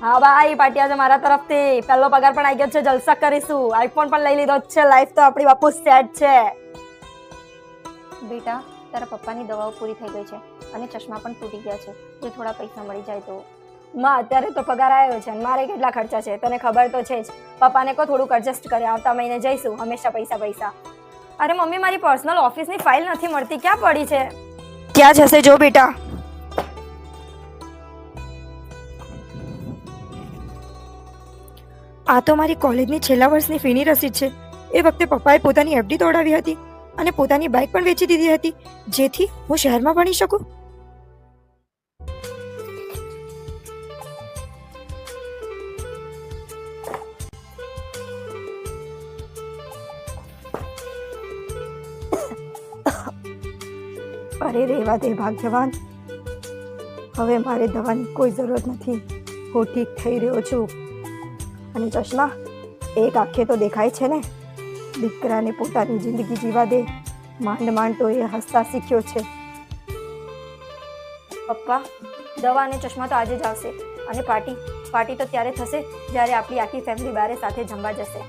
હા ભાઈ, પાર્ટી આજે મારા તરફથી. પહેલો પગાર પણ આવી ગયો છે, જલસા કરીશું. આઈફોન પણ લઈ લીધો છે. લાઈફ તો આપણી બાપુ સેટ છે. બેટા, તારા પપ્પાની દવાઓ પૂરી થઈ ગઈ છે અને ચશ્મા પણ તૂટી ગયા છે. જો થોડા પૈસા મળી જાય તો. માં, અત્યારે તો પગાર આવ્યો છે, મારે કેટલા ખર્ચા છે તને ખબર તો છે જ. પપ્પાને કહો થોડુંક એડજસ્ટ કરે, આવતા મહિને જઈશું. હંમેશા પૈસા પૈસા. અરે મમ્મી, મારી પર્સનલ ઓફિસની ફાઇલ નથી મળતી, ક્યાં પડી છે? ક્યાં જશે જો બેટા. આ તો મારી કોલેજની છેલ્લા વર્ષની ફીની રસીદ છે. એ વખતે પપ્પાએ પોતાની એફડી તોડાવી હતી અને પોતાની બાઇક પણ વેચી દીધી હતી, જેથી હું શહેરમાં ભણી શકું. અરે રેવા દે ભાગ્યવાન, હવે મારે દવાની કોઈ જરૂરત નથી. હું ઠીક થઈ રહ્યો છું. અને ચશ્મા, એક આંખે તો દેખાય છે ને. દીકરાને પોતાની જિંદગી જીવા દે. માંડ માંડ તો એ હસતા શીખ્યો છે. પપ્પા, દવા અને ચશ્મા તો આજે જ આવશે અને પાર્ટી તો ત્યારે થશે જ્યારે આપણી આખી ફેમિલી બારે સાથે જમવા જશે.